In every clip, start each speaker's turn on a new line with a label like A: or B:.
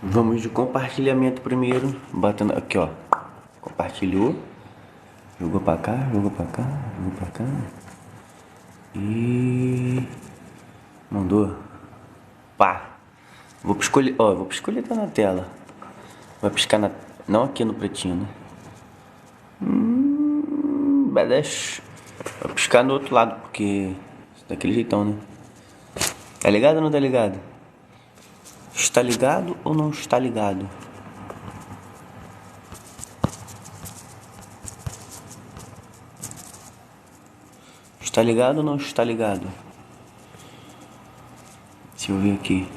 A: Vamos de compartilhamento primeiro, batendo aqui, ó. Compartilhou, jogou pra cá, jogou pra cá, jogou pra cá. E mandou. Pá. Vou escolher, ó, vou escolher tá na tela. Vai piscar na, não aqui no pretinho, né? Badass. Vai piscar no outro lado, porque daquele jeitão, né? Tá ligado ou não tá ligado? Está ligado ou não está ligado? Está ligado ou não está ligado? Deixa eu ver aqui.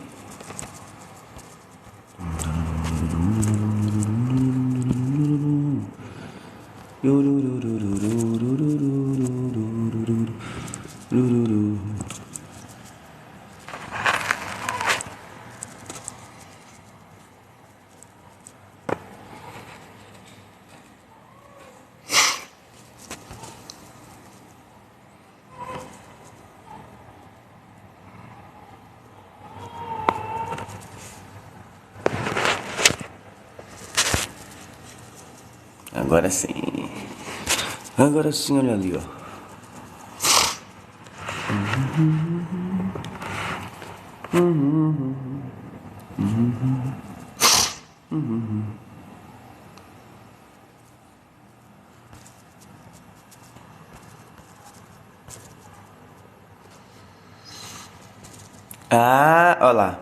A: Agora sim. Agora sim, olha ali, ó. Ah, olha lá.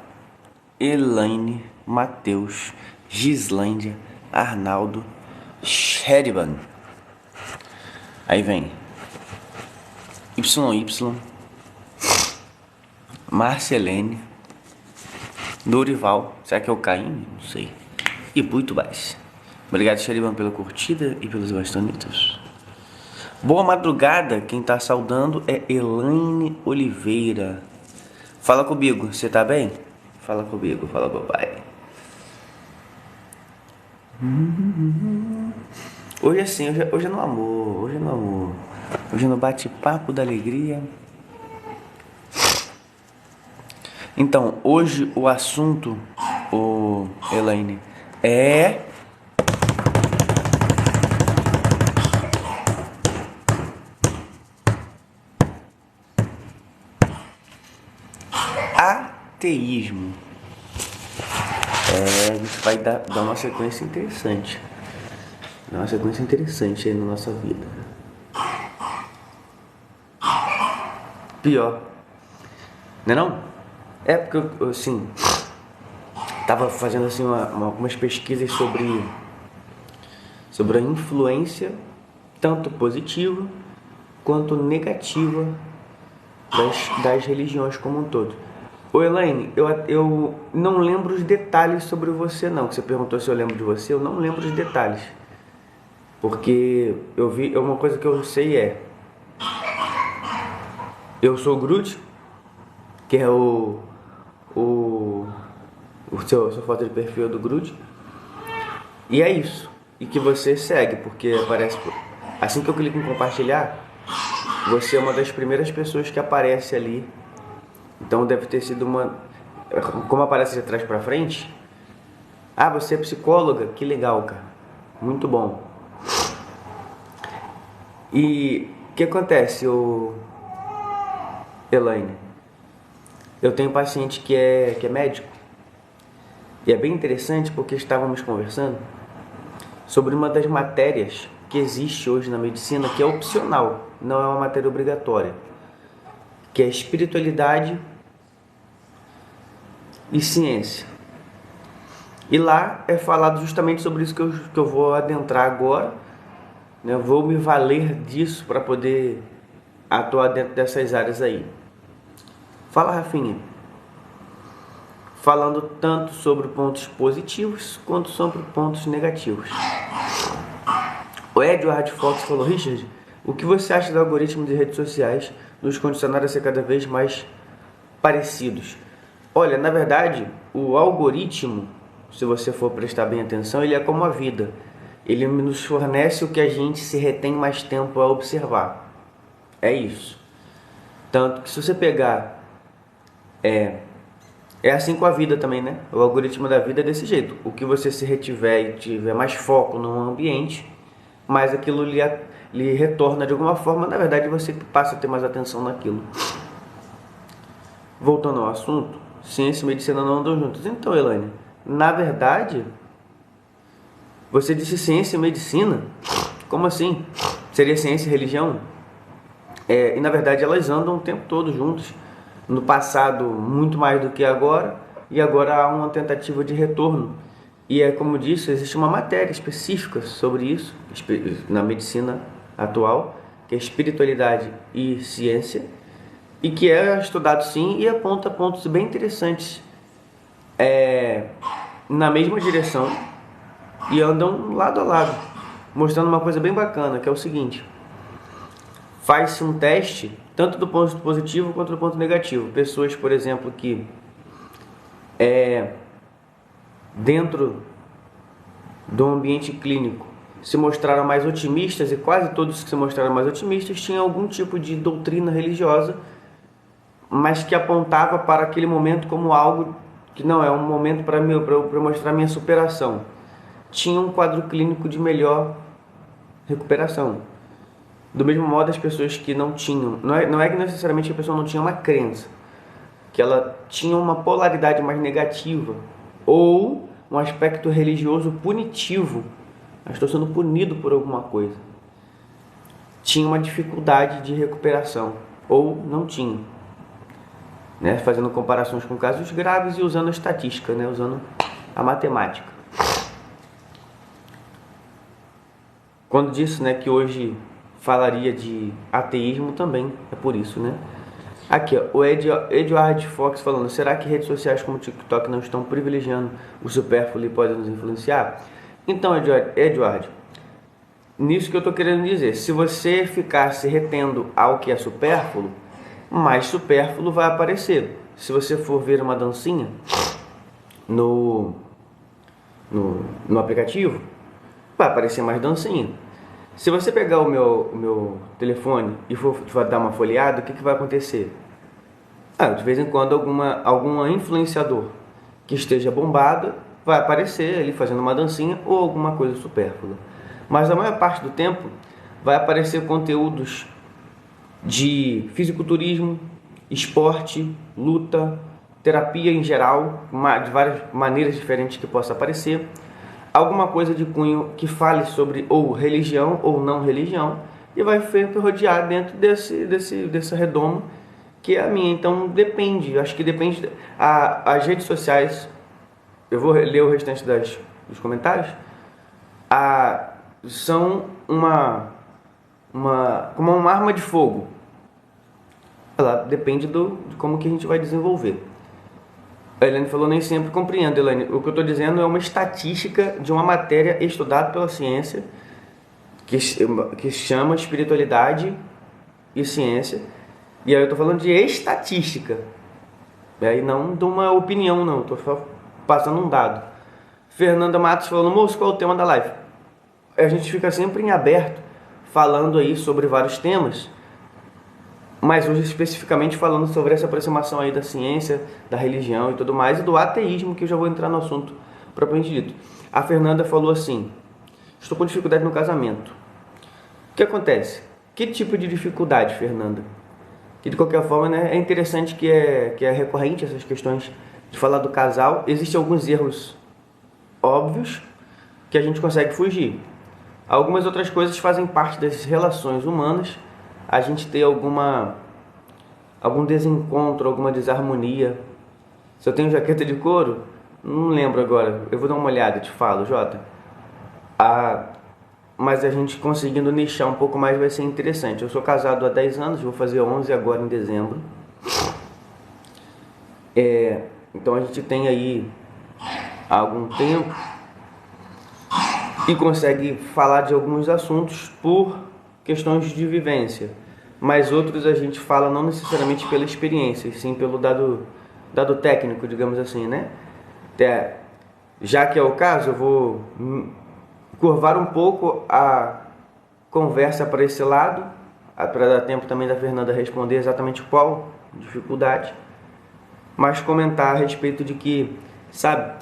A: Elaine, Matheus, Gislândia, Arnaldo, Sheridan. Aí vem YY, Marcelene, Dorival, será que é o Caim? Não sei. E muito mais. Obrigado, Sheridan, pela curtida e pelos bastonitos. Boa madrugada, quem tá saudando é Elaine Oliveira. Fala comigo, você tá bem? Fala comigo, fala papai. Hoje é assim, hoje é no amor, hoje é no amor. Hoje é no bate-papo da alegria. Então, hoje o assunto, Elaine, é... ateísmo. A gente vai dar uma sequência interessante. Dar uma sequência interessante aí na nossa vida. Pior. Não é não? É porque eu assim, tava fazendo assim algumas pesquisas sobre a influência tanto positiva quanto negativa das religiões como um todo. Ô Elaine, eu não lembro os detalhes sobre você não, que você perguntou se eu lembro de você, eu não lembro os detalhes. Porque eu vi, uma coisa que eu sei é, eu sou o Groot, que é sua foto de perfil do Groot, e é isso. E que você segue, porque aparece, assim que eu clico em compartilhar, você é uma das primeiras pessoas que aparece ali. Então deve ter sido como aparece de trás pra frente. Ah, você é psicóloga? Que legal, cara. Muito bom. E o que acontece, Elaine? Eu tenho um paciente que é médico. E é bem interessante porque estávamos conversando sobre uma das matérias que existe hoje na medicina, que é opcional, não é uma matéria obrigatória, que é espiritualidade e ciência. E lá é falado justamente sobre isso que eu vou adentrar agora, né? Eu vou me valer disso para poder atuar dentro dessas áreas aí. Fala, Rafinha. Falando tanto sobre pontos positivos quanto sobre pontos negativos. O Edward Fox falou: Richard, o que você acha do algoritmo de redes sociais nos condicionar a ser cada vez mais parecidos? Olha, na verdade, o algoritmo, se você for prestar bem atenção, ele é como a vida. Ele nos fornece o que a gente se retém mais tempo a observar. É isso. Tanto que se você pegar É assim com a vida também, né? O algoritmo da vida é desse jeito. O que você se retiver e tiver mais foco no ambiente, mais aquilo lhe retorna de alguma forma. Na verdade, você passa a ter mais atenção naquilo. Voltando ao assunto, ciência e medicina não andam juntos. Então, Elaine, na verdade, você disse ciência e medicina? Como assim? Seria ciência e religião? E na verdade elas andam o tempo todo juntos. No passado, muito mais do que agora, e agora há uma tentativa de retorno. E é como disse, existe uma matéria específica sobre isso na medicina atual, que é espiritualidade e ciência, e que é estudado sim e aponta pontos bem interessantes na mesma direção e andam lado a lado, mostrando uma coisa bem bacana, que é o seguinte: faz-se um teste tanto do ponto positivo quanto do ponto negativo. Pessoas, por exemplo, que dentro do ambiente clínico se mostraram mais otimistas, e quase todos que se mostraram mais otimistas tinham algum tipo de doutrina religiosa, mas que apontava para aquele momento como algo que não é um momento para eu mostrar minha superação. Tinha um quadro clínico de melhor recuperação. Do mesmo modo, as pessoas que não tinham, não é que necessariamente a pessoa não tinha uma crença, que ela tinha uma polaridade mais negativa, ou um aspecto religioso punitivo, eu estou sendo punido por alguma coisa, tinha uma dificuldade de recuperação, ou não tinha, né? Fazendo comparações com casos graves e usando a estatística, né? Usando a matemática. Quando disse, né, que hoje falaria de ateísmo também, é por isso, né? Aqui, ó, o Edward Fox falando: será que redes sociais como o TikTok não estão privilegiando o supérfluo e podem nos influenciar? Então, Edward, nisso que eu estou querendo dizer, se você ficar se retendo ao que é supérfluo, mais supérfluo vai aparecer. Se você for ver uma dancinha no aplicativo, vai aparecer mais dancinha. Se você pegar o meu telefone e for dar uma folheada, o que vai acontecer? De vez em quando alguma influenciador que esteja bombado vai aparecer ali fazendo uma dancinha ou alguma coisa supérflua. Mas a maior parte do tempo vai aparecer conteúdos de fisiculturismo, esporte, luta, terapia em geral, de várias maneiras diferentes que possa aparecer. Alguma coisa de cunho que fale sobre ou religião ou não religião, e vai rodear dentro dessa redoma que é a minha. Então depende, acho que depende. As redes sociais, eu vou ler o restante dos comentários, são como uma arma de fogo. Ela depende de como que a gente vai desenvolver. A Elaine falou: nem sempre compreendo, Elaine. O que eu estou dizendo é uma estatística de uma matéria estudada pela ciência, que chama espiritualidade e ciência. E aí eu estou falando de estatística. E aí não de uma opinião, não. Estou só passando um dado. Fernanda Matos falando: moço, qual é o tema da live? A gente fica sempre em aberto, falando aí sobre vários temas, mas hoje especificamente falando sobre essa aproximação aí da ciência, da religião e tudo mais, e do ateísmo, que eu já vou entrar no assunto propriamente dito. A Fernanda falou assim: estou com dificuldade no casamento. O que acontece? Que tipo de dificuldade, Fernanda? Que de qualquer forma, né, é interessante que é recorrente essas questões de falar do casal. Existem alguns erros óbvios que a gente consegue fugir. Algumas outras coisas fazem parte das relações humanas. A gente ter algum desencontro, alguma desarmonia. Se eu tenho jaqueta de couro, não lembro agora, eu vou dar uma olhada e te falo, Jota. Mas a gente conseguindo nichar um pouco mais vai ser interessante. Eu sou casado há 10 anos, vou fazer 11 agora em dezembro. Então a gente tem aí algum tempo e consegue falar de alguns assuntos por questões de vivência, mas outros a gente fala não necessariamente pela experiência, sim pelo dado técnico, digamos assim, né? Já que é o caso, eu vou curvar um pouco a conversa para esse lado, para dar tempo também da Fernanda responder exatamente qual dificuldade. mas comentar a respeito de que, sabe,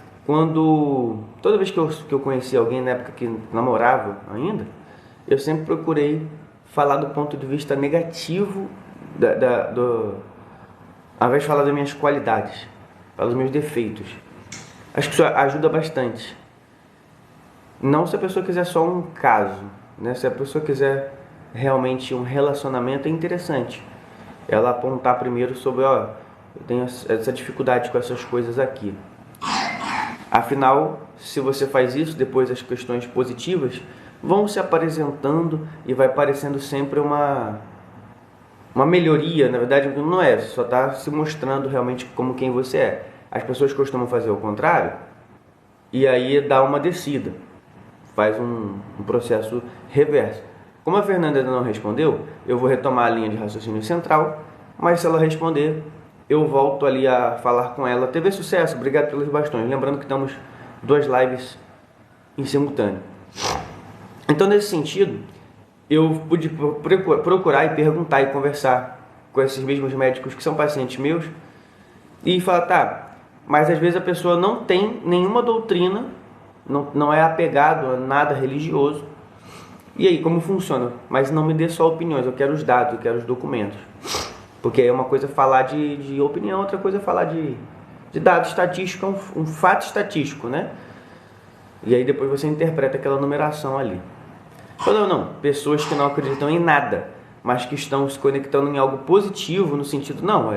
A: toda vez que eu conheci alguém na época que namorava ainda, eu sempre procurei falar do ponto de vista negativo ao invés de falar das minhas qualidades, falar dos meus defeitos. Acho que isso ajuda bastante. Não se a pessoa quiser só um caso, né? Se a pessoa quiser realmente um relacionamento, é interessante ela apontar primeiro sobre, ó, eu tenho essa dificuldade com essas coisas aqui. Afinal, se você faz isso, depois as questões positivas vão se apresentando e vai parecendo sempre uma melhoria. Na verdade, não é, só está se mostrando realmente como quem você é. As pessoas costumam fazer o contrário e aí dá uma descida, faz um processo reverso. Como a Fernanda ainda não respondeu, eu vou retomar a linha de raciocínio central, mas se ela responder, eu volto ali a falar com ela. TV sucesso, obrigado pelos bastões. Lembrando que estamos 2 lives em simultâneo. Então, nesse sentido, eu pude procurar e perguntar e conversar com esses mesmos médicos que são pacientes meus e falar, tá, mas às vezes a pessoa não tem nenhuma doutrina, não é apegado a nada religioso. E aí, como funciona? Mas não me dê só opiniões, eu quero os dados, eu quero os documentos. Porque é uma coisa falar de opinião, outra coisa falar de dados estatísticos, um fato estatístico, né? E aí depois você interpreta aquela numeração ali. Ou não, pessoas que não acreditam em nada, mas que estão se conectando em algo positivo, no sentido, não,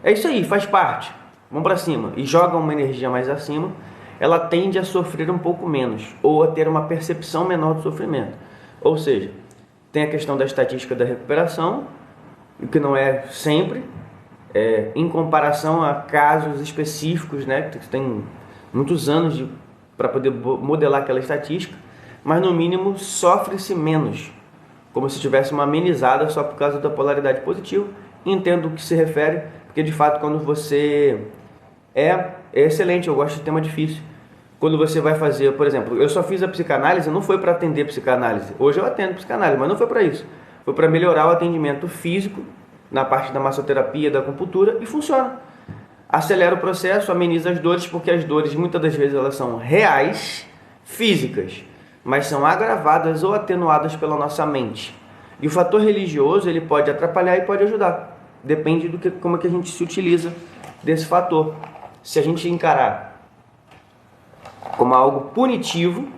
A: é isso aí, faz parte, vamos para cima, e jogam uma energia mais acima, ela tende a sofrer um pouco menos, ou a ter uma percepção menor do sofrimento. Ou seja, tem a questão da estatística da recuperação, o que não é sempre, em comparação a casos específicos, né, que tem muitos anos para poder modelar aquela estatística, mas no mínimo sofre-se menos, como se tivesse uma amenizada só por causa da polaridade positiva. Entendo o que se refere, porque de fato quando você é excelente, eu gosto de tema difícil. Quando você vai fazer, por exemplo, eu só fiz a psicanálise, não foi para atender psicanálise. Hoje eu atendo psicanálise, mas não foi para isso. Foi para melhorar o atendimento físico na parte da massoterapia, da acupuntura, e funciona. Acelera o processo, ameniza as dores, porque as dores muitas das vezes elas são reais, físicas, mas são agravadas ou atenuadas pela nossa mente. E o fator religioso ele pode atrapalhar e pode ajudar. Depende como é que a gente se utiliza desse fator. Se a gente encarar como algo punitivo,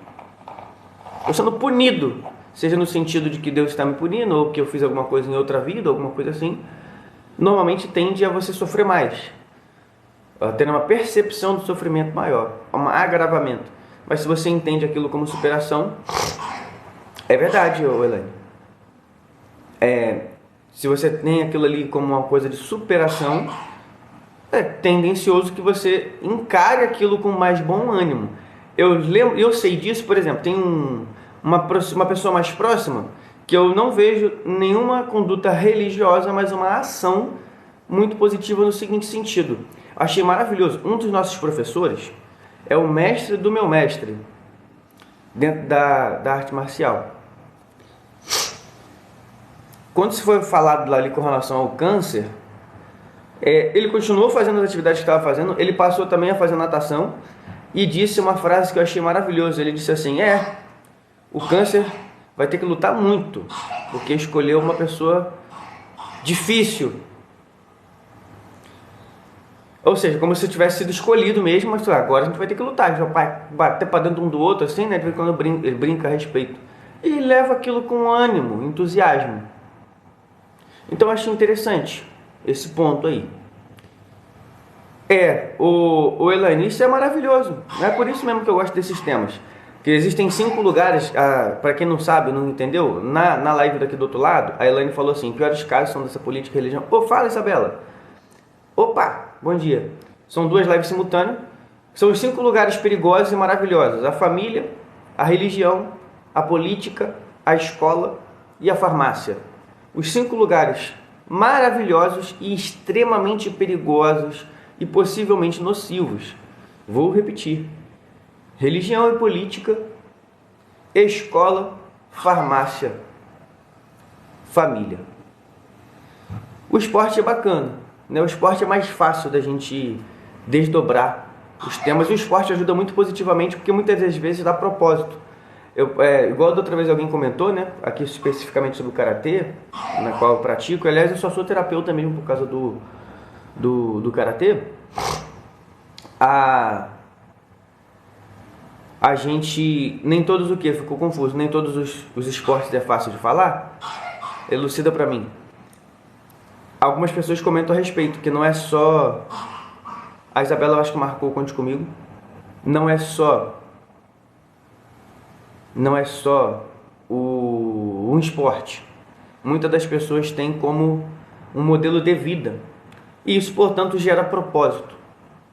A: eu sendo punido, seja no sentido de que Deus está me punindo, ou que eu fiz alguma coisa em outra vida, alguma coisa assim, normalmente tende a você sofrer mais, a ter uma percepção do sofrimento maior, um agravamento. Mas se você entende aquilo como superação, é verdade, Elaine. Se você tem aquilo ali como uma coisa de superação, é tendencioso que você encare aquilo com mais bom ânimo. Eu sei disso, por exemplo, tem uma pessoa mais próxima que eu não vejo nenhuma conduta religiosa, mas uma ação muito positiva no seguinte sentido. Achei maravilhoso. Um dos nossos professores é o mestre do meu mestre dentro da arte marcial. Quando se foi falado lá ali com relação ao câncer, ele continuou fazendo as atividades que estava fazendo, ele passou também a fazer natação e disse uma frase que eu achei maravilhosa. Ele disse assim, o câncer vai ter que lutar muito, porque escolheu uma pessoa difícil. Ou seja, como se tivesse sido escolhido mesmo, mas agora a gente vai ter que lutar, a gente vai bater para dentro um do outro, assim, né? De vez em quando ele brinca a respeito. E leva aquilo com ânimo, entusiasmo. Então eu achei interessante esse ponto aí. O Elaine, isso é maravilhoso. É por isso mesmo que eu gosto desses temas. Que existem 5 lugares, para quem não sabe, não entendeu, na live daqui do outro lado, a Elaine falou assim, piores casos são dessa política e religião. Fala, Isabela. Opa, bom dia. São 2 lives simultâneas. São os 5 lugares perigosos e maravilhosos. A família, a religião, a política, a escola e a farmácia. Os 5 lugares maravilhosos e extremamente perigosos e possivelmente nocivos. Vou repetir. Religião e política, escola, farmácia, família. O esporte é bacana, né? O esporte é mais fácil da gente desdobrar os temas, e o esporte ajuda muito positivamente, porque muitas das vezes dá propósito. Igual da outra vez alguém comentou, né? Aqui especificamente sobre o karatê, na qual eu pratico. Aliás, eu só sou terapeuta mesmo por causa do karatê. A gente, nem todos o que? Ficou confuso. Nem todos os esportes é fácil de falar? Elucida pra mim. Algumas pessoas comentam a respeito, que não é só... A Isabela, eu acho que marcou o conte comigo. Não é só um esporte. Muitas das pessoas têm como um modelo de vida. E isso, portanto, gera propósito.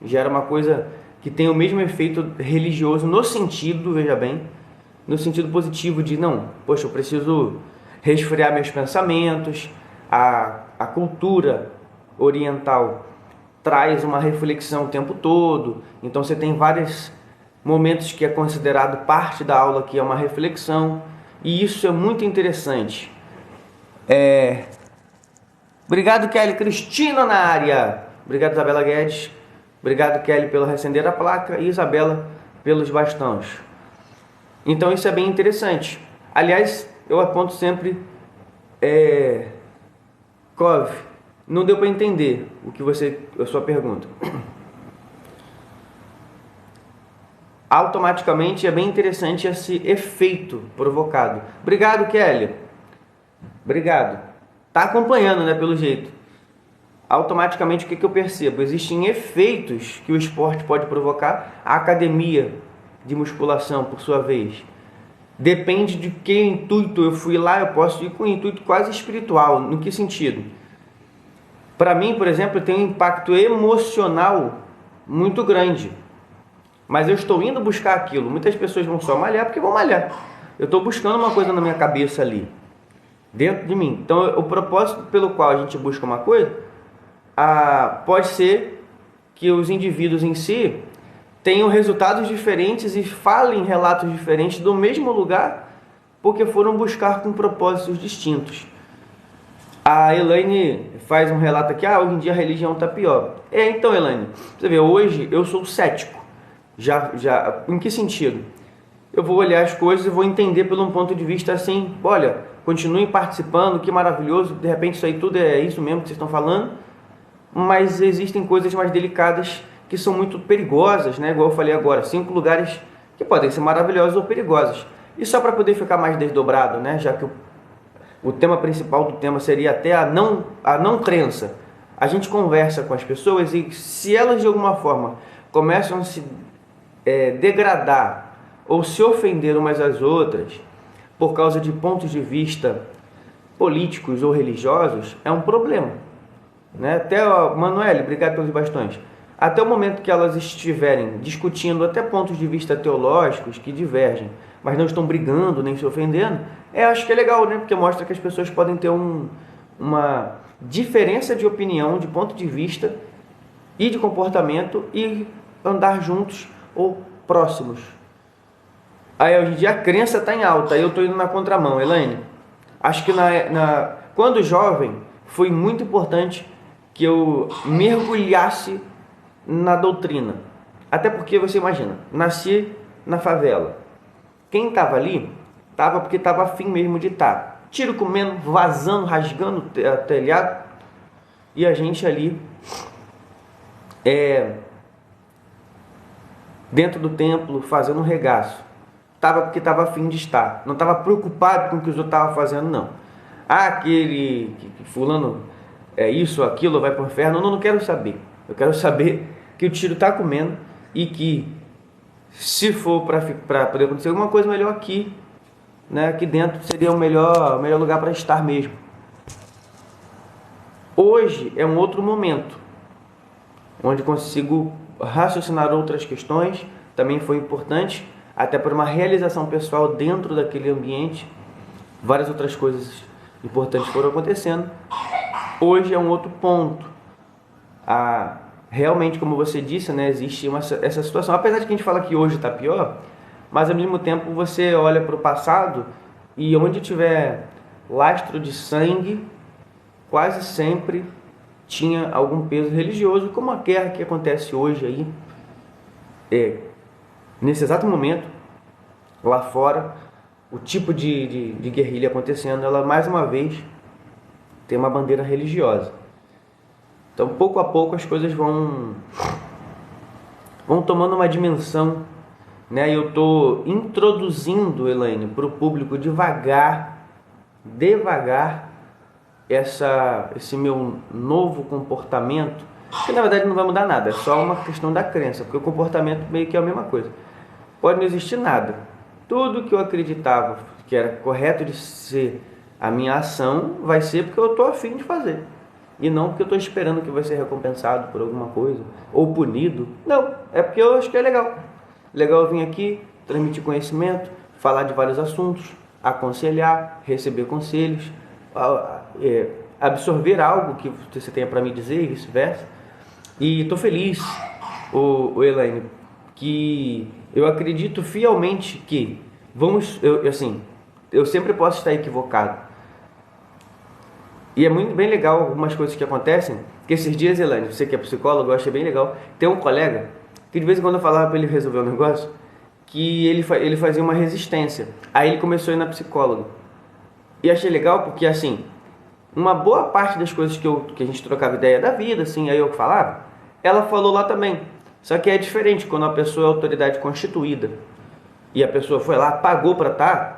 A: Gera uma coisa que tem o mesmo efeito religioso no sentido, veja bem, no sentido positivo de, não, poxa, eu preciso resfriar meus pensamentos. A cultura oriental traz uma reflexão o tempo todo. Então você tem vários momentos que é considerado parte da aula que é uma reflexão. E isso é muito interessante. Obrigado, Kelly Cristina na área. Obrigado, Isabela Guedes. Obrigado, Kelly, pelo reacender a placa, e Isabela pelos bastões. Então isso é bem interessante. Aliás, eu aponto sempre... Cove, não deu para entender a sua pergunta. Automaticamente é bem interessante esse efeito provocado. Obrigado, Kelly. Obrigado. Tá acompanhando, né, pelo jeito. Automaticamente, o que eu percebo? Existem efeitos que o esporte pode provocar. A academia de musculação, por sua vez, depende de que intuito eu fui lá. Eu posso ir com um intuito quase espiritual. No que sentido? Para mim, por exemplo, tem um impacto emocional muito grande. Mas eu estou indo buscar aquilo. Muitas pessoas vão só malhar porque vão malhar. Eu estou buscando uma coisa na minha cabeça ali, dentro de mim. Então, o propósito pelo qual a gente busca uma coisa, pode ser que os indivíduos em si tenham resultados diferentes e falem relatos diferentes do mesmo lugar, porque foram buscar com propósitos distintos. A Elaine faz um relato aqui, hoje em dia a religião está pior. Então, Elaine, você vê, hoje eu sou cético. Em que sentido? Eu vou olhar as coisas e vou entender pelo um ponto de vista assim, olha, continuem participando, que maravilhoso, de repente isso aí tudo é isso mesmo que vocês estão falando, mas existem coisas mais delicadas que são muito perigosas, né? Igual eu falei agora, 5 lugares que podem ser maravilhosos ou perigosos. E só para poder ficar mais desdobrado, né? Já que o tema principal do tema seria até a não crença. A gente conversa com as pessoas e se elas de alguma forma começam a se degradar ou se ofender umas às outras por causa de pontos de vista políticos ou religiosos, é um problema, né? Até, Manoel, obrigado pelos bastões. Até o momento que elas estiverem discutindo até pontos de vista teológicos que divergem, mas não estão brigando nem se ofendendo, acho que é legal, né? Porque mostra que as pessoas podem ter uma diferença de opinião, de ponto de vista e de comportamento e andar juntos ou próximos. Aí hoje em dia a crença está em alta, eu estou indo na contramão, Elaine. Acho que quando jovem foi muito importante que eu mergulhasse na doutrina. Até porque você imagina, nasci na favela. Quem estava ali, estava porque estava afim mesmo de estar. Tiro comendo, vazando, rasgando o telhado. E a gente ali, dentro do templo, fazendo um regaço. Estava porque estava afim de estar. Não estava preocupado com o que os outros estavam fazendo, não. Aquele fulano isso, aquilo, vai para o inferno. Não quero saber. Eu quero saber que o tiro está comendo e que, se for para poder acontecer alguma coisa, melhor aqui, né? Aqui dentro seria o melhor lugar para estar mesmo. Hoje é um outro momento, onde consigo raciocinar outras questões. Também foi importante, até para uma realização pessoal dentro daquele ambiente. Várias outras coisas importantes foram acontecendo. Hoje é um outro ponto. Realmente, como você disse, né, existe essa situação. Apesar de que a gente fala que hoje está pior, mas ao mesmo tempo você olha para o passado e onde tiver lastro de sangue, quase sempre tinha algum peso religioso, como a guerra que acontece hoje aí, nesse exato momento, lá fora, o tipo de guerrilha acontecendo, ela mais uma vez tem uma bandeira religiosa. Então, pouco a pouco, as coisas vão tomando uma dimensão, né? Eu estou introduzindo, Elaine, para o público devagar, esse meu novo comportamento, que na verdade não vai mudar nada, é só uma questão da crença, porque o comportamento meio que é a mesma coisa. Pode não existir nada. Tudo que eu acreditava que era correto de ser a minha ação, vai ser porque eu estou afim de fazer. E não porque eu estou esperando que vai ser recompensado por alguma coisa, ou punido. Não, é porque eu acho que é legal. Legal eu vir aqui, transmitir conhecimento, falar de vários assuntos, aconselhar, receber conselhos, absorver algo que você tenha para me dizer e vice-versa. E estou feliz, Elaine, que eu acredito fielmente que eu sempre posso estar equivocado. E é muito bem legal algumas coisas que acontecem, que esses dias, Elaine, você que é psicólogo, eu achei bem legal, tem um colega que de vez em quando eu falava para ele resolver um negócio, que ele fazia uma resistência. Aí ele começou a ir na psicóloga. E achei legal porque, assim, uma boa parte das coisas que a gente trocava ideia da vida, assim, aí eu falava, ela falou lá também. Só que é diferente quando a pessoa é autoridade constituída e a pessoa foi lá, pagou para estar.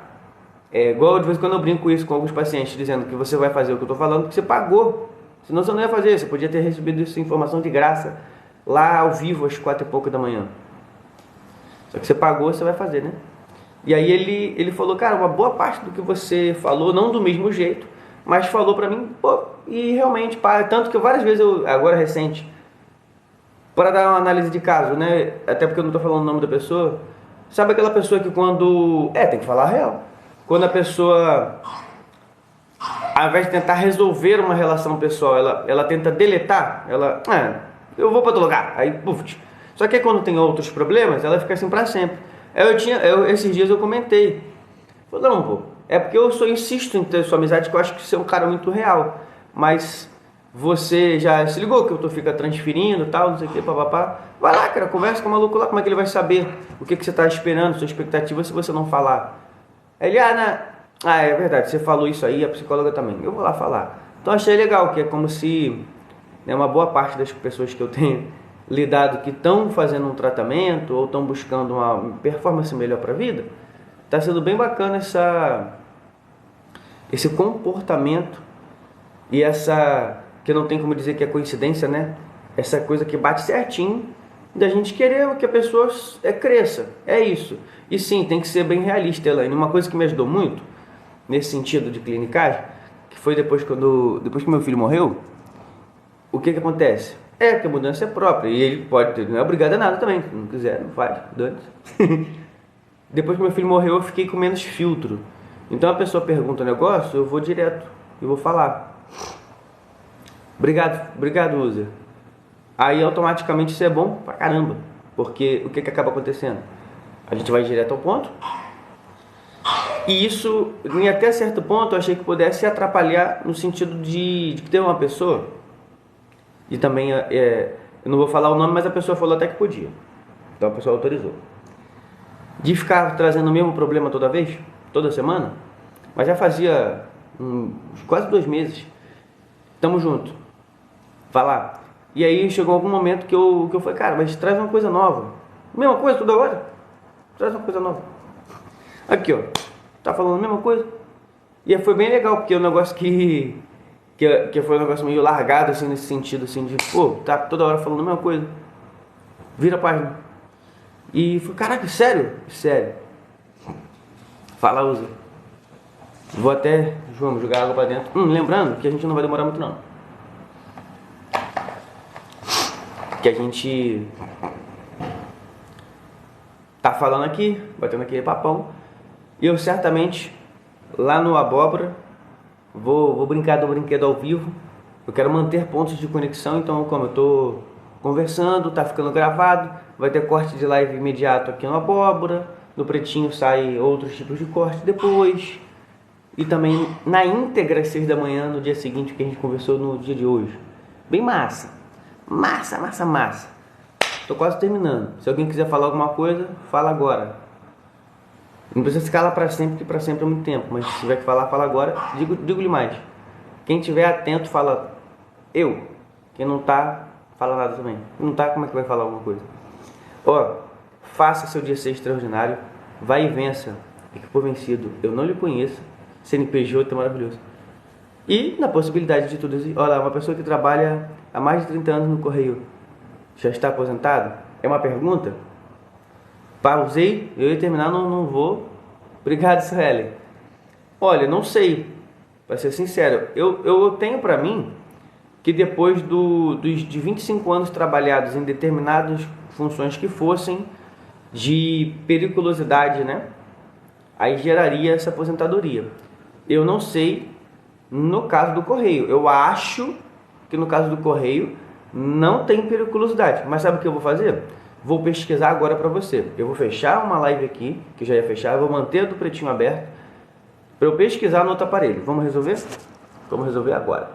A: É igual de vez em quando eu brinco isso com alguns pacientes, dizendo que você vai fazer o que eu estou falando porque você pagou. Senão você não ia fazer, você podia ter recebido essa informação de graça lá ao vivo às 4 e pouco da manhã. Só que você pagou, você vai fazer, né? E aí ele falou, cara, uma boa parte do que você falou, não do mesmo jeito, mas falou pra mim, pô, e realmente, tanto que várias vezes agora recente, para dar uma análise de caso, né? Até porque eu não estou falando o nome da pessoa. Sabe aquela pessoa que quando... tem que falar a real. Quando a pessoa, ao invés de tentar resolver uma relação pessoal, ela tenta deletar, eu vou para outro lugar, aí puf. Só que aí, quando tem outros problemas, ela fica assim para sempre. Esses dias eu comentei, falei, não, pô, é porque eu insisto em ter sua amizade, que eu acho que você é um cara muito real, mas você já se ligou que eu fica transferindo, tal, não sei o que, papapá. Vai lá, cara, conversa com o maluco lá, como é que ele vai saber o que você está esperando, sua expectativa, se você não falar. Aí ele, é verdade, você falou isso aí, a psicóloga também, eu vou lá falar. Então achei legal, que é como se, né, uma boa parte das pessoas que eu tenho lidado, que estão fazendo um tratamento ou estão buscando uma performance melhor para a vida, está sendo bem bacana esse comportamento e que não tem como dizer que é coincidência, né? Essa coisa que bate certinho da gente querer que a pessoa cresça, é isso. E sim, tem que ser bem realista, Elaine. Uma coisa que me ajudou muito nesse sentido de clinicagem, que foi depois que meu filho morreu, o que acontece? Que a mudança é própria, e ele não é obrigado a nada também, se não quiser, não faz, dane-se. Depois que meu filho morreu, eu fiquei com menos filtro. Então a pessoa pergunta um negócio, eu vou direto e vou falar. Obrigado, user. Aí automaticamente isso é bom pra caramba, porque o que acaba acontecendo? A gente vai direto ao ponto, e isso, em até certo ponto, eu achei que pudesse atrapalhar no sentido de que tem uma pessoa, e também, eu não vou falar o nome, mas a pessoa falou até que podia, então a pessoa autorizou, de ficar trazendo o mesmo problema toda vez, toda semana, mas já fazia quase 2 meses, tamo junto, falar. E aí chegou algum momento que eu falei, cara, mas traz uma coisa nova. Mesma coisa toda hora? Traz uma coisa nova. Aqui, ó. Tá falando a mesma coisa? E foi bem legal, porque é um negócio que foi um negócio meio largado, assim, nesse sentido, assim, de, pô, tá toda hora falando a mesma coisa. Vira a página. E falei, caraca, sério? Sério. Fala, usa. Vou até, vamos jogar água pra dentro. Lembrando que a gente não vai demorar muito, não. Que a gente tá falando aqui, batendo aquele papão, e eu certamente lá no Abóbora vou brincar do brinquedo ao vivo. Eu quero manter pontos de conexão, então como eu tô conversando, tá ficando gravado, vai ter corte de live imediato aqui no Abóbora, no Pretinho sai outros tipos de corte depois, e também na íntegra às 6 da manhã no dia seguinte, que a gente conversou no dia de hoje. bem massa. Massa, massa, massa. Tô quase terminando. Se alguém quiser falar alguma coisa, fala agora. Não precisa ficar lá pra sempre, porque pra sempre é muito tempo. Mas se tiver que falar, fala agora. Digo-lhe mais. Quem tiver atento, fala eu. Quem não tá, fala nada também. Quem não tá, como é que vai falar alguma coisa? Ó, faça seu dia ser extraordinário. Vai e vença. Fique por vencido. Eu não lhe conheço. CNPJ é maravilhoso. E na possibilidade de tudo isso. Olha lá, uma pessoa que trabalha há mais de 30 anos no Correio. Já está aposentado? É uma pergunta? Pausei, eu ia terminar, não vou. Obrigado, Sueli. Olha, não sei. Para ser sincero, eu tenho para mim que depois de 25 anos trabalhados em determinadas funções que fossem de periculosidade, né? Aí geraria essa aposentadoria. Eu não sei no caso do Correio. Eu acho que no caso do Correio não tem periculosidade. Mas sabe o que eu vou fazer? Vou pesquisar agora para você. Eu vou fechar uma live aqui, que já ia fechar. Eu vou manter a do pretinho aberto para eu pesquisar no outro aparelho. Vamos resolver? Vamos resolver agora.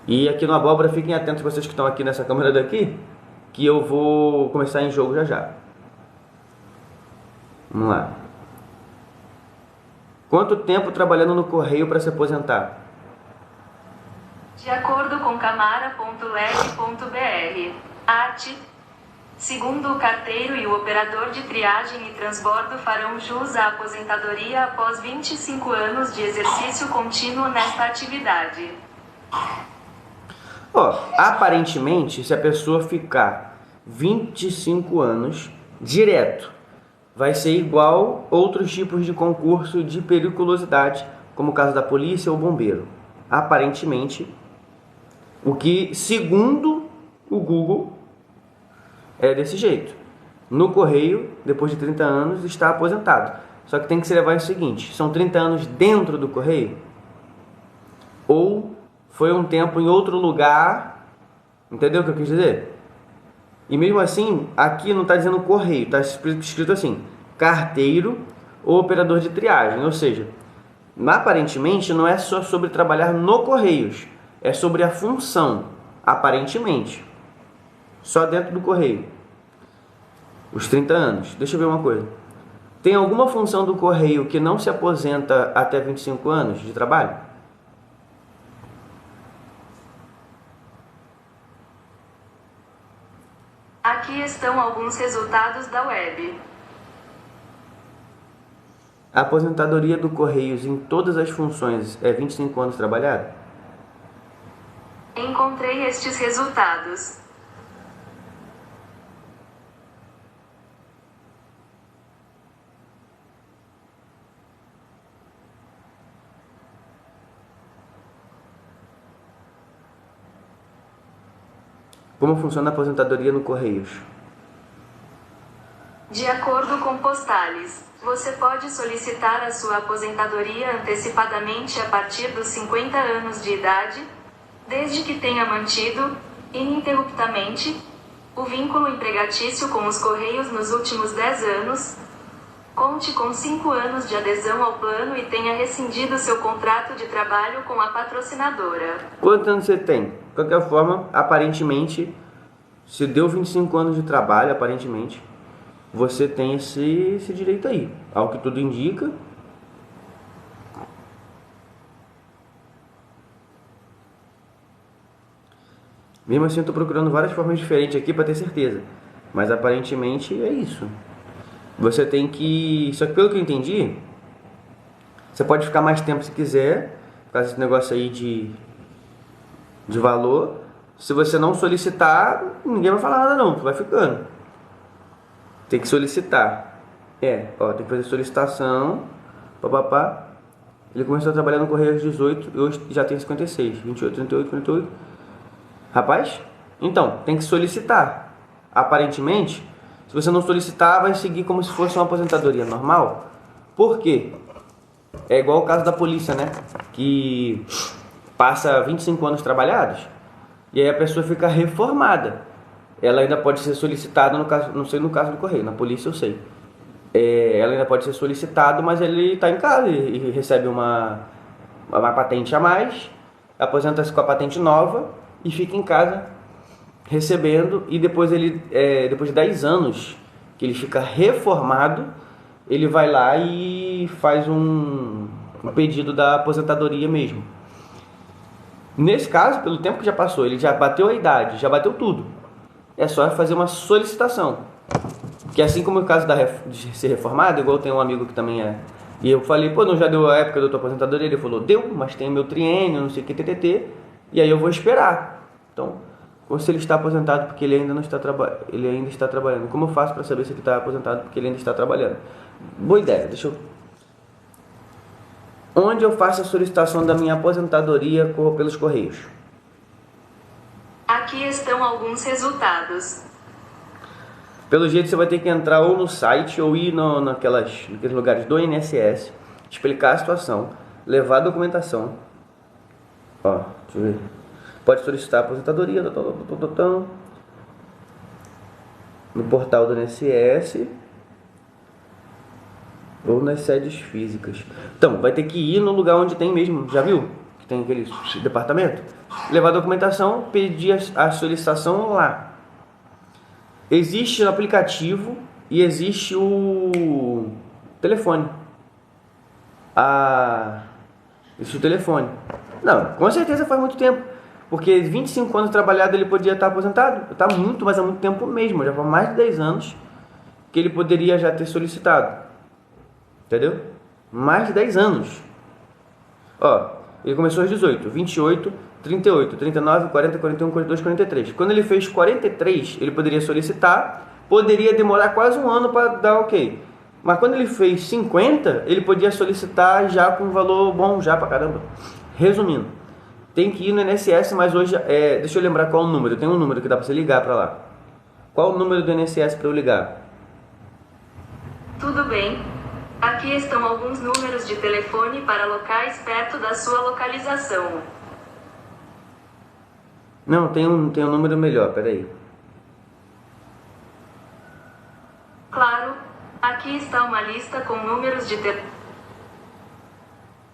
A: E aqui no Abóbora, fiquem atentos vocês que estão aqui nessa câmera daqui, que eu vou começar em jogo já já. Vamos lá. Quanto tempo trabalhando no Correio para se aposentar?
B: De acordo com camara.leg.br, arte, segundo o carteiro e o operador de triagem e transbordo farão jus à aposentadoria após 25 anos de exercício contínuo nesta atividade.
A: Aparentemente, se a pessoa ficar 25 anos direto, vai ser igual outros tipos de concurso de periculosidade, como o caso da polícia ou bombeiro. Aparentemente, o que, segundo o Google, é desse jeito. No Correio, depois de 30 anos, está aposentado. Só que tem que se levar o seguinte, são 30 anos dentro do Correio? Ou foi um tempo em outro lugar? Entendeu o que eu quis dizer? E mesmo assim, aqui não está dizendo Correio, está escrito assim, carteiro ou operador de triagem. Ou seja, aparentemente não é só sobre trabalhar no Correios, é sobre a função, aparentemente. Só dentro do Correio. Os 30 anos. Deixa eu ver uma coisa. Tem alguma função do Correio que não se aposenta até 25 anos de trabalho?
B: Aqui estão alguns resultados da web.
A: A aposentadoria do Correios em todas as funções é 25 anos trabalhado?
B: Encontrei estes resultados.
A: Como funciona a aposentadoria no Correios?
B: De acordo com Postales, você pode solicitar a sua aposentadoria antecipadamente a partir dos 50 anos de idade, desde que tenha mantido, ininterruptamente, o vínculo empregatício com os Correios nos últimos 10 anos, conte com 5 anos de adesão ao plano e tenha rescindido seu contrato de trabalho com a patrocinadora.
A: Quantos anos você tem? De qualquer forma, aparentemente, se deu 25 anos de trabalho, aparentemente, você tem esse direito aí. Ao que tudo indica. Mesmo assim, eu estou procurando várias formas diferentes aqui para ter certeza. Mas aparentemente é isso. Você tem que... Só que pelo que eu entendi, você pode ficar mais tempo se quiser, por causa desse negócio aí de valor. Se você não solicitar, ninguém vai falar nada não, vai ficando. Tem que solicitar. Tem que fazer solicitação. Papapá. Ele começou a trabalhar no Correio aos 18 e hoje já tem 56, 28, 38, 48. Rapaz, então, tem que solicitar. Aparentemente, se você não solicitar, vai seguir como se fosse uma aposentadoria normal. Por quê? É igual o caso da polícia, né? Que passa 25 anos trabalhados e aí a pessoa fica reformada. Ela ainda pode ser solicitada, no caso, não sei no caso do Correio, na polícia eu sei. Ela ainda pode ser solicitada, mas ele está em casa e recebe uma patente a mais, aposenta-se com a patente nova e fica em casa recebendo, e depois depois de 10 anos que ele fica reformado, ele vai lá e faz um pedido da aposentadoria mesmo. Nesse caso, pelo tempo que já passou, ele já bateu a idade, já bateu tudo. É só fazer uma solicitação. Que assim como o caso de ser reformado, igual tem um amigo que também é. E eu falei, pô, não já deu a época da tua aposentadoria? Ele falou, deu, mas tem o meu triênio, não sei o que, TTT, e aí eu vou esperar. Então, ou se ele está aposentado porque ele ainda não está ele ainda está trabalhando. Como eu faço para saber se ele está aposentado porque ele ainda está trabalhando? Boa ideia, deixa eu... Onde eu faço a solicitação da minha aposentadoria pelos Correios?
B: Aqui estão alguns resultados.
A: Pelo jeito você vai ter que entrar ou no site ou ir naqueles lugares do INSS, explicar a situação, levar a documentação. Ó, deixa eu ver. Pode solicitar a aposentadoria no portal do INSS ou nas sedes físicas. Então, vai ter que ir no lugar onde tem mesmo, já viu? Que tem aquele departamento. Levar a documentação, pedir a solicitação lá. Existe o aplicativo e existe o telefone. Existe o telefone. Não, com certeza faz muito tempo. Porque 25 anos trabalhado ele podia estar aposentado. Está muito, mas há muito tempo mesmo. Já faz mais de 10 anos que ele poderia já ter solicitado. Entendeu? Mais de 10 anos. Ó, ele começou aos 18, 28, 38, 39, 40, 41, 42, 43. Quando ele fez 43, ele poderia solicitar. Poderia demorar quase um ano para dar ok. Mas quando ele fez 50, ele podia solicitar já com um valor bom já pra caramba. Resumindo, tem que ir no INSS, mas hoje... deixa eu lembrar qual o número. Tem um número que dá para você ligar para lá. Qual o número do INSS para eu ligar?
B: Tudo bem. Aqui estão alguns números de telefone para locais perto da sua localização.
A: Não, tem um número melhor, peraí.
B: Claro, aqui está uma lista com números de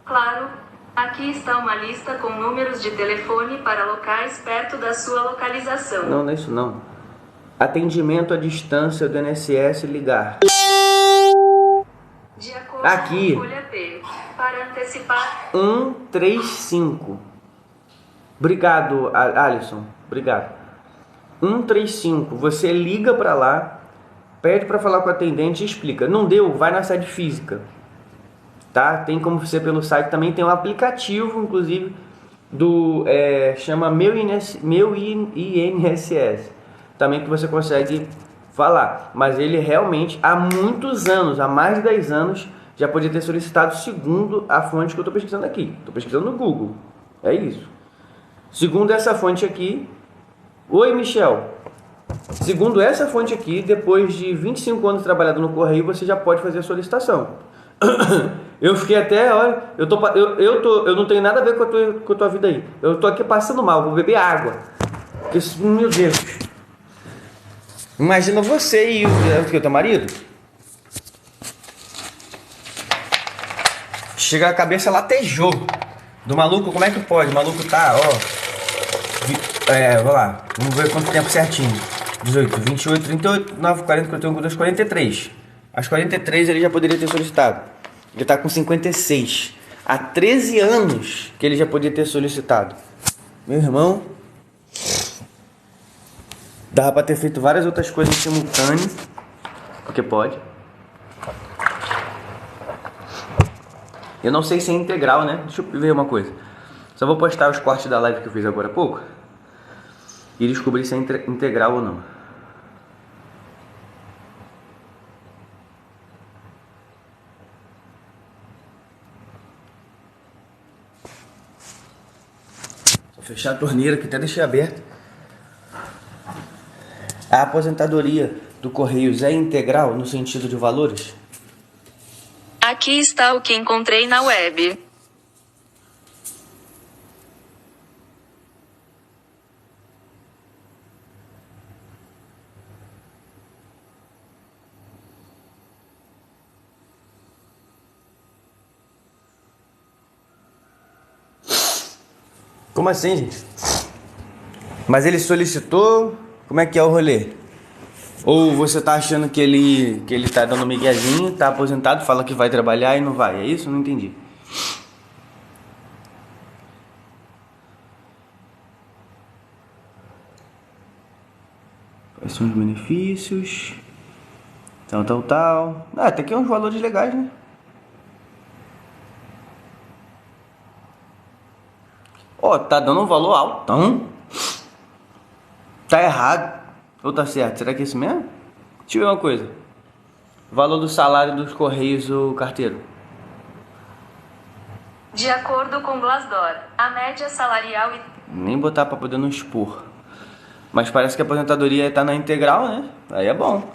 B: Claro, aqui está uma lista com números de telefone para locais perto da sua localização.
A: Não, não é isso não. Atendimento à distância do INSS ligar.
B: De acordo
A: aqui,
B: com folha P, para antecipar...
A: 135. Obrigado, Alisson. Obrigado. 135. Você liga para lá, pede para falar com o atendente e explica. Não deu? Vai na sede física. Tá? Tem como ser pelo site. Também tem um aplicativo, inclusive, chama Meu INSS. Também que você consegue falar, mas ele realmente há muitos anos, há mais de 10 anos, já podia ter solicitado, segundo a fonte que eu estou pesquisando aqui. Estou pesquisando no Google, é isso. Segundo essa fonte aqui, oi Michel, segundo essa fonte aqui, depois de 25 anos trabalhando no Correio, você já pode fazer a solicitação. Eu fiquei até, olha, eu não tenho nada a ver com a tua vida aí. Eu estou aqui passando mal, vou beber água. Porque, meu Deus. Imagina você e o teu marido. Chega a cabeça latejou. Do maluco, como é que pode? O maluco tá, ó. Vamos lá. Vamos ver quanto tempo certinho. 18, 28, 38, 9, 40, 41, 42, 43. Às 43 ele já poderia ter solicitado. Ele tá com 56. Há 13 anos que ele já podia ter solicitado. Meu irmão... Dava para ter feito várias outras coisas em simultâneo, porque pode. Eu não sei se é integral, né? Deixa eu ver uma coisa. Só vou postar os cortes da live que eu fiz agora há pouco e descobrir se é integral ou não. Vou fechar a torneira que até deixei aberta. A aposentadoria do Correios é integral no sentido de valores?
B: Aqui está o que encontrei na web.
A: Como assim, gente? Mas ele solicitou? Como é que é o rolê? Ou você tá achando que ele tá dando miguezinho, tá aposentado, fala que vai trabalhar e não vai? É isso? Não entendi. Quais são os benefícios? Tal. Ah, tem aqui uns valores legais, né? Ó, tá dando um valor altão. Tá errado. Ou tá certo? Será que é isso mesmo? Deixa eu ver uma coisa. Valor do salário dos Correios, o carteiro.
B: De acordo com Glassdoor, a média salarial
A: Nem botar pra poder não expor. Mas parece que a aposentadoria tá na integral, né? Aí é bom.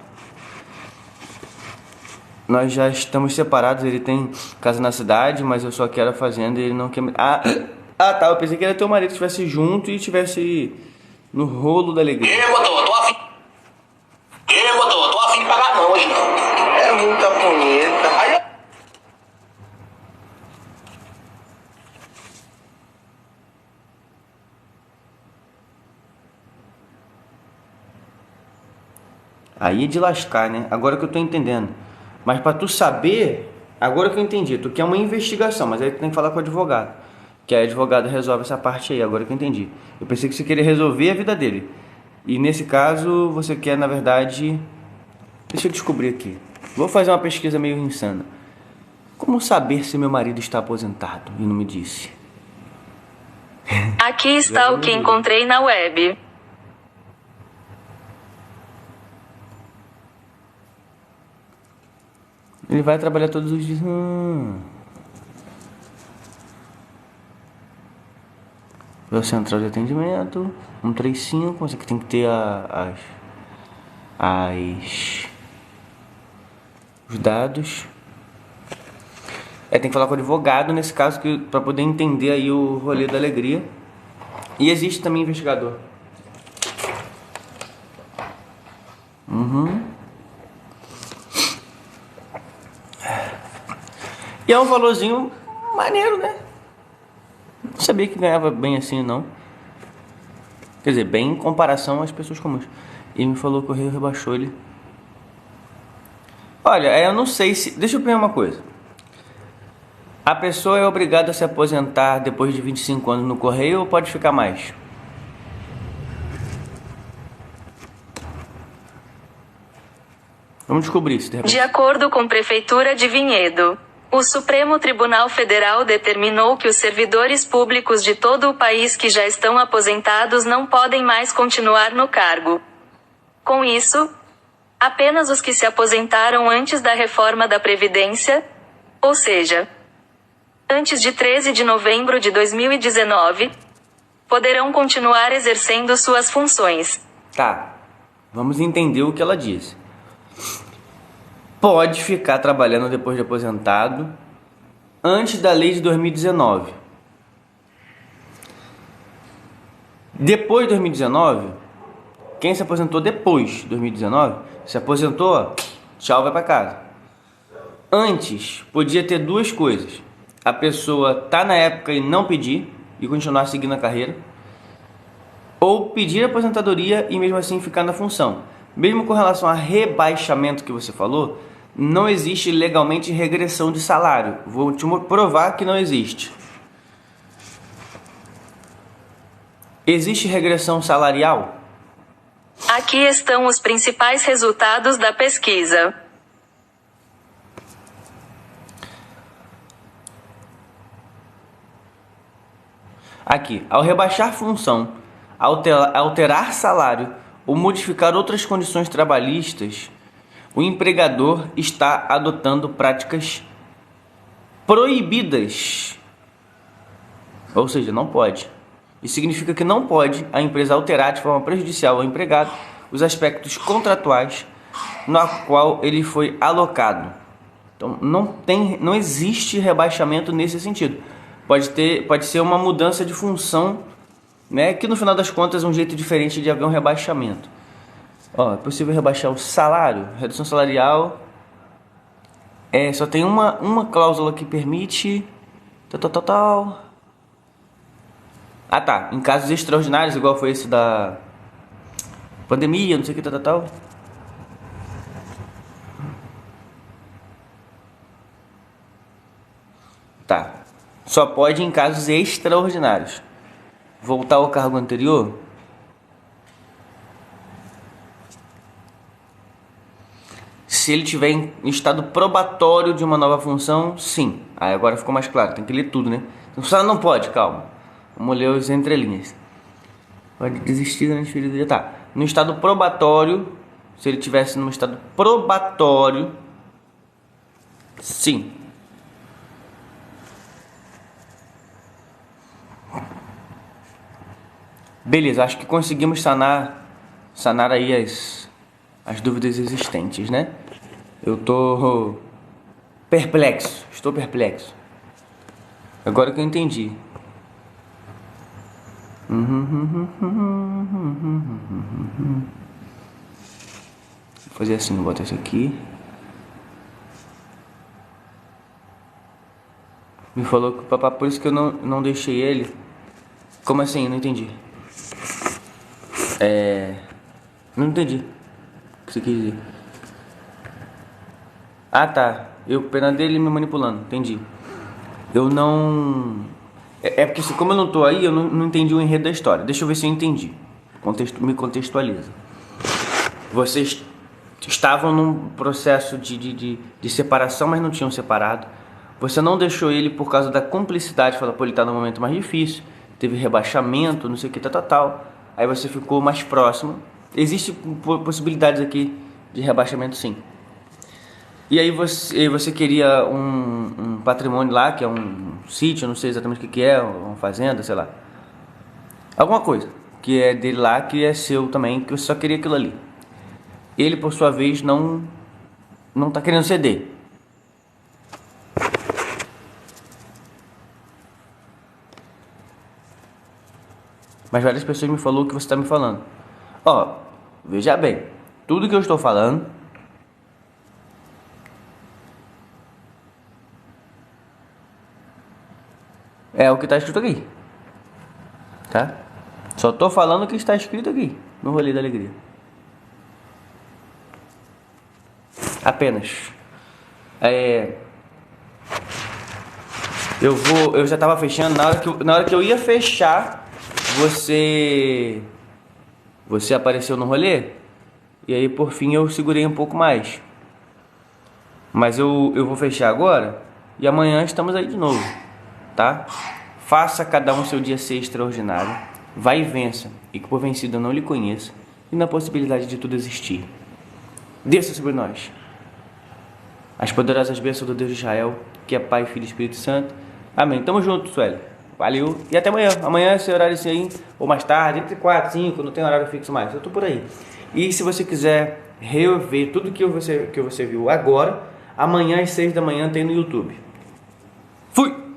A: Nós já estamos separados, ele tem casa na cidade, mas eu só quero a fazenda e ele não quer... tá, eu pensei que era teu marido que estivesse junto e estivesse no rolo da alegria.
C: Tô afim. Tô afim de pagar não hoje não. É muita punheta.
A: Aí é de lascar, né? Agora que eu tô entendendo. Mas pra tu saber, agora que eu entendi, tu quer uma investigação, mas aí tu tem que falar com o advogado. Que a advogada resolve essa parte aí, agora que eu entendi. Eu pensei que você queria resolver a vida dele. E nesse caso, você quer, na verdade... Deixa eu descobrir aqui. Vou fazer uma pesquisa meio insana. Como saber se meu marido está aposentado e não me disse?
B: Aqui está o que encontrei na web.
A: Ele vai trabalhar todos os dias. O central de atendimento 135. Mas aqui tem que ter os dados. Tem que falar com o advogado nesse caso para poder entender aí o rolê da alegria. E existe também investigador. E é um valorzinho maneiro, né? Não sabia que ganhava bem assim, não. Quer dizer, bem em comparação às pessoas comuns. E me falou que o Correio rebaixou ele. Olha, eu não sei se... Deixa eu perguntar uma coisa. A pessoa é obrigada a se aposentar depois de 25 anos no Correio ou pode ficar mais? Vamos descobrir isso.
B: De acordo com Prefeitura de Vinhedo, o Supremo Tribunal Federal determinou que os servidores públicos de todo o país que já estão aposentados não podem mais continuar no cargo. Com isso, apenas os que se aposentaram antes da reforma da Previdência, ou seja, antes de 13 de novembro de 2019, poderão continuar exercendo suas funções.
A: Tá, vamos entender o que ela diz. Pode ficar trabalhando depois de aposentado antes da lei de 2019. Depois de 2019, quem se aposentou depois de 2019, se aposentou, tchau, vai pra casa. Antes, podia ter duas coisas. A pessoa tá na época e não pedir e continuar seguindo a carreira, ou pedir aposentadoria e mesmo assim ficar na função. Mesmo com relação a rebaixamento que você falou, não existe legalmente regressão de salário. Vou te provar que não existe. Existe regressão salarial?
B: Aqui estão os principais resultados da pesquisa.
A: Aqui, ao rebaixar função, alterar salário ou modificar outras condições trabalhistas, o empregador está adotando práticas proibidas. Ou seja, não pode. Isso significa que não pode a empresa alterar de forma prejudicial ao empregado os aspectos contratuais no qual ele foi alocado. Então, não existe rebaixamento nesse sentido. Pode ser uma mudança de função, né, que no final das contas é um jeito diferente de haver um rebaixamento. É possível rebaixar o salário, redução salarial. Só tem uma cláusula que permite. Ah tá, em casos extraordinários, igual foi esse da pandemia, não sei o que, tal. Tá. Só pode em casos extraordinários. Voltar ao cargo anterior. Se ele tiver em estado probatório de uma nova função, sim. Aí agora ficou mais claro, tem que ler tudo, né? Só não pode, calma. Vamos ler os entrelinhas. Pode desistir da transferida. Tá. No estado probatório, se ele tivesse no estado probatório, sim. Beleza, acho que conseguimos sanar aí as dúvidas existentes, né? Eu tô perplexo, estou perplexo. Agora que eu entendi. Vou fazer assim, vou botar isso aqui. Me falou que o papai, por isso que eu não deixei ele. Como assim? Não entendi. Não entendi o que você quis dizer. Ah tá, eu pena dele me manipulando, entendi. Eu não... É porque assim, como eu não tô aí, eu não entendi o enredo da história. Deixa eu ver se eu entendi. Me contextualiza. Vocês estavam num processo de separação, mas não tinham separado. Você não deixou ele por causa da cumplicidade, falou, pô, ele tá num momento mais difícil, teve rebaixamento, não sei o que, tal. Aí você ficou mais próximo. Existem possibilidades aqui de rebaixamento, sim. E aí você queria um patrimônio lá, que é um sítio, não sei exatamente o que é, uma fazenda, sei lá. Alguma coisa que é dele lá, que é seu também, que você só queria aquilo ali. Ele, por sua vez, não tá querendo ceder. Mas várias pessoas me falaram o que você está me falando. Ó, veja bem, tudo que eu estou falando é o que está escrito aqui, tá? Só estou falando o que está escrito aqui no Rolê da Alegria. Apenas. Eu já estava fechando, na hora que eu ia fechar, você apareceu no rolê, e aí por fim eu segurei um pouco mais. Mas eu vou fechar agora, e amanhã estamos aí de novo, tá? Faça cada um seu dia ser extraordinário, vai e vença, e que por vencido eu não lhe conheça, e na possibilidade de tudo existir. Desça sobre nós as poderosas bênçãos do Deus de Israel, que é Pai, Filho e Espírito Santo. Amém. Tamo junto, Sueli. Valeu. E até amanhã. Amanhã esse horário assim aí, ou mais tarde, entre 4 e 5, não tem horário fixo mais. Eu tô por aí. E se você quiser rever tudo que você viu agora, amanhã às 6 da manhã tem no YouTube. Fui!